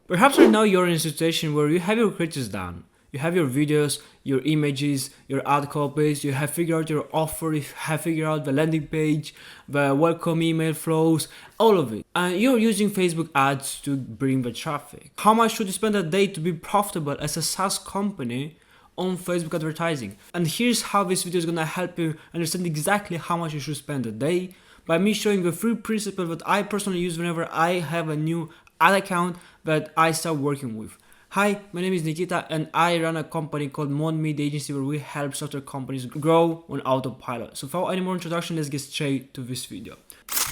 Perhaps right now you're in a situation where you have your creatives done. You have your videos, your images, your ad copies, you have figured out your offer, you have figured out the landing page, the welcome email flows, all of it. And you're using Facebook ads to bring the traffic. How much should you spend a day to be profitable as a SaaS company on Facebook advertising? And here's how this video is gonna help you understand exactly how much you should spend a day by me showing the 3 principles that I personally use whenever I have a new ad account that I start working with. Hi, my name is Nikita and I run a company called Mon Media Agency where we help software companies grow on autopilot. So without any more introduction, let's get straight to this video.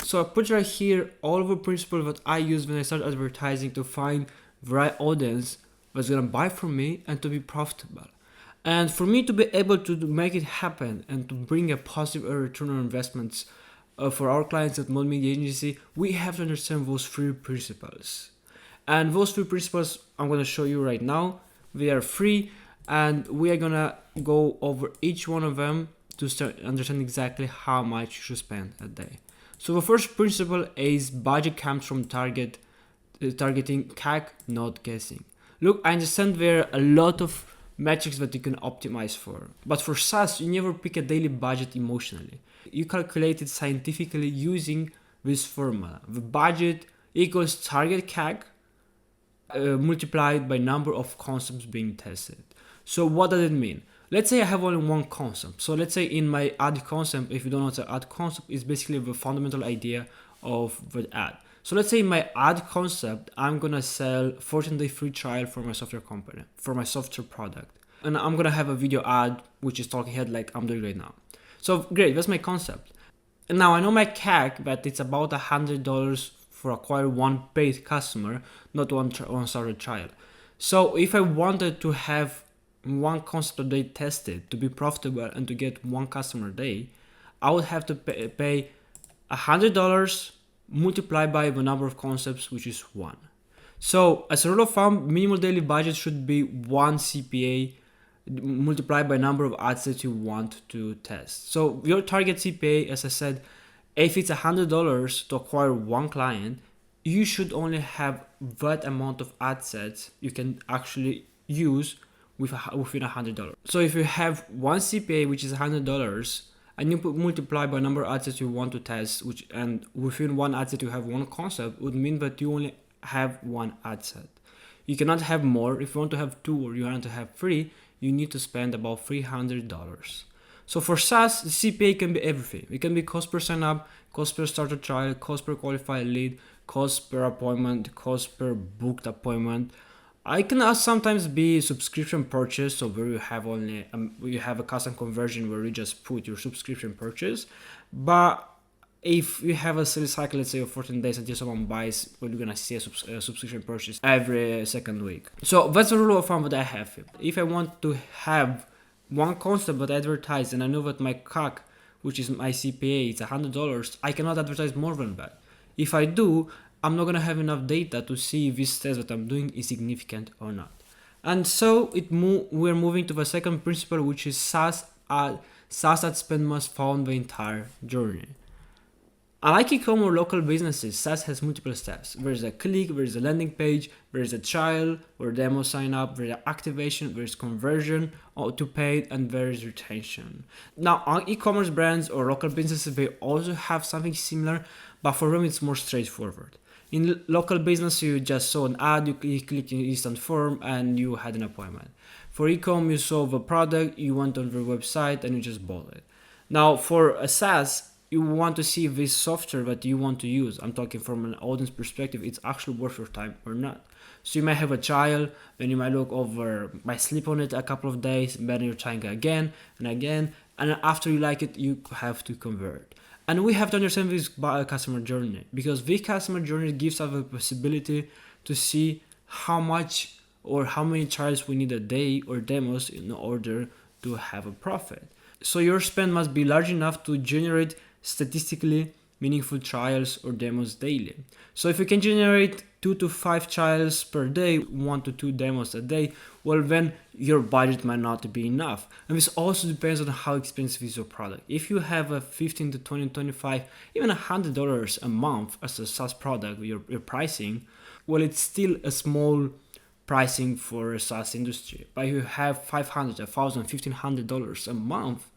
So I put right here all of the principles that I use when I start advertising to find the right audience that's gonna buy from me and to be profitable. And for me to be able to make it happen and to bring a positive return on investments for our clients at Mon Media Agency, we have to understand those 3 principles. And those 3 principles I'm going to show you right now. They are free and we are going to go over each one of them to start understand exactly how much you should spend a day. So the first principle is budget comes from targeting CAC, not guessing. Look, I understand there are a lot of metrics that you can optimize for, but for SaaS, you never pick a daily budget emotionally. You calculate it scientifically using this formula. The budget equals target CAC multiplied by number of concepts being tested. So what does it mean? Let's say I have only one concept. So let's say in my ad concept, if you don't know what an ad concept is, basically the fundamental idea of the ad. So let's say in my ad concept, I'm gonna sell 14-day free trial for my software company, for my software product. And I'm gonna have a video ad, which is talking head like I'm doing right now. So great, that's my concept. And now I know my CAC, that it's about $100 for acquire one paid customer, not one started trial. So if I wanted to have one concept a day tested to be profitable and to get one customer a day, I would have to pay $100 multiplied by the number of concepts, which is 1. So as a rule of thumb, minimal daily budget should be 1 CPA multiplied by number of ads that you want to test. So your target CPA, as I said, if it's $100 to acquire one client, you should only have that amount of ad sets you can actually use within $100. So if you have one CPA, which is $100, and you multiply by number of ads that you want to test, and within one ad set you have one concept, would mean that you only have one ad set. You cannot have more. If you want to have 2 or you want to have 3, you need to spend about $300. So for SaaS, the CPA can be everything. It can be cost per sign up, cost per starter trial, cost per qualified lead, cost per appointment, cost per booked appointment. I can sometimes be subscription purchase, so where you have only you have a custom conversion where you just put your subscription purchase. But if you have a sales cycle, let's say of 14 days until someone buys, well, you're gonna see a subscription purchase every second week. So that's the rule of thumb that I have. If I want to have one concept but advertise, and I know that my CAC, which is my CPA, it's $100, I cannot advertise more than that. If I do, I'm not gonna have enough data to see if this test that I'm doing is significant or not. And so we're moving to the second principle, which is SaaS ad spend must fund the entire journey. Unlike e-commerce or local businesses, SaaS has multiple steps. There's a click, there's a landing page, there's a trial or demo sign up, there's activation, there's conversion to paid, and there's retention. Now, on e-commerce brands or local businesses, they also have something similar, but for them it's more straightforward. In local business, you just saw an ad, you click in instant form, and you had an appointment. For e-com, you saw the product, you went on their website, and you just bought it. Now, for a SaaS, you want to see if this software that you want to use, I'm talking from an audience perspective, it's actually worth your time or not. So you might have a trial, then you might look over, might sleep on it a couple of days, then you're trying again and again, and after you like it, you have to convert. And we have to understand this customer journey, because this customer journey gives us the possibility to see how much or how many trials we need a day or demos in order to have a profit. So your spend must be large enough to generate statistically meaningful trials or demos daily. So if you can generate 2 to 5 trials per day, 1 to 2 demos a day, well then your budget might not be enough. And this also depends on how expensive is your product. If you have a $15 to $20, $25, even $100 a month as a SaaS product, your pricing, well, it's still a small pricing for a SaaS industry. But if you have $500, $1,000, $1,500 a month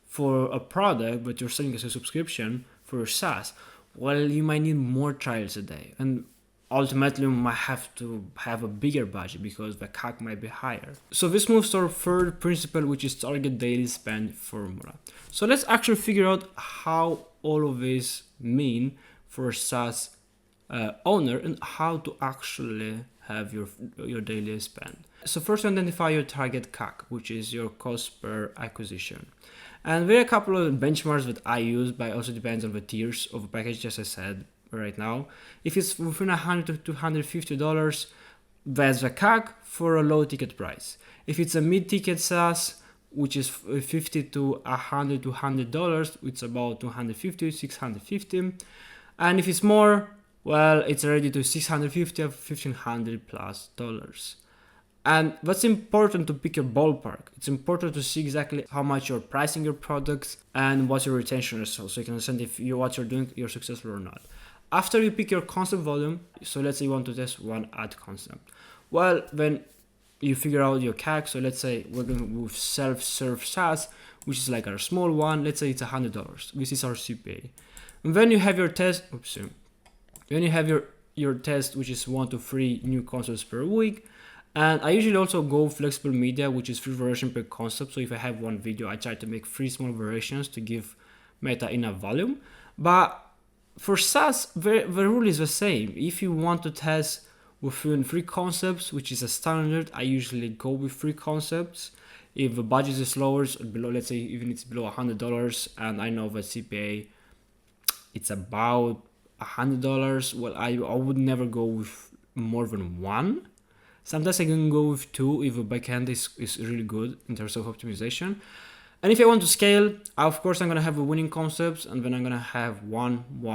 for a product, but you're selling as a subscription for SaaS, well, you might need more trials a day. And ultimately, you might have to have a bigger budget because the CAC might be higher. So this moves to our third principle, which is target daily spend formula. So let's actually figure out how all of this mean for a SaaS owner and how to actually have your daily spend. So first, identify your target CAC, which is your cost per acquisition. And there are a couple of benchmarks that I use, but it also depends on the tiers of the package, as I said right now. If it's within $100 to $250, that's the CAC for a low ticket price. If it's a mid-ticket SaaS, which is $50 to $100 to $100, it's about $250, $650. And if it's more, well, it's already to $650 or $1,500 plus dollars. And that's important to pick your ballpark. It's important to see exactly how much you're pricing your products and what's your retention result, so you can understand if what you're doing, you're successful or not. After you pick your concept volume, so let's say you want to test one ad concept. Well, then you figure out your CAC. So let's say we're going with self-serve SaaS, which is like our small one. Let's say it's $100. This is our CPA. And then you have your test. Then you have your test, which is 1 to 3 new concepts per week. And I usually also go flexible media, which is 3 versions per concept. So if I have one video, I try to make 3 small variations to give Meta enough volume. But for SaaS, the rule is the same. If you want to test within 3 concepts, which is a standard, I usually go with 3 concepts. If the budget is lower, below, let's say even it's below $100, and I know the CPA, it's about $100, well, I would never go with more than 1. Sometimes I can go with 2 if the backend is really good in terms of optimization. And if I want to scale, of course, I'm going to have a winning concepts, and then I'm going to have one more,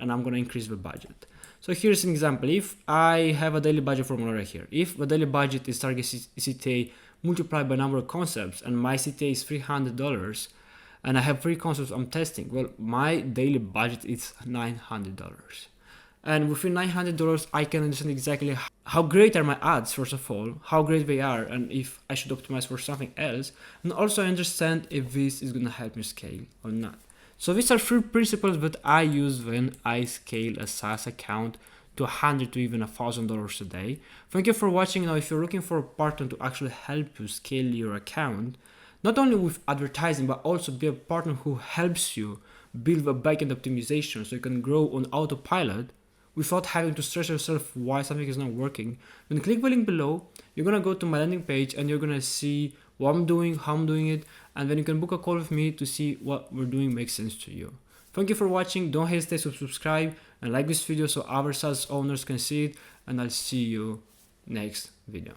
and I'm going to increase the budget. So here's an example. If I have a daily budget formula right here, if the daily budget is target CTA multiplied by number of concepts, and my CTA is $300, and I have 3 concepts I'm testing, well, my daily budget is $900. And within $900, I can understand exactly how great are my ads, first of all, how great they are, and if I should optimize for something else. And also I understand if this is going to help me scale or not. So these are 3 principles that I use when I scale a SaaS account to $100 to even $1,000 a day. Thank you for watching. Now, if you're looking for a partner to actually help you scale your account, not only with advertising, but also be a partner who helps you build a backend optimization so you can grow on autopilot without having to stress yourself why something is not working, then click the link below. You're going to go to my landing page and you're going to see what I'm doing, how I'm doing it, and then you can book a call with me to see what we're doing makes sense to you. Thank you for watching. Don't hesitate to subscribe and like this video so other SaaS owners can see it, and I'll see you next video.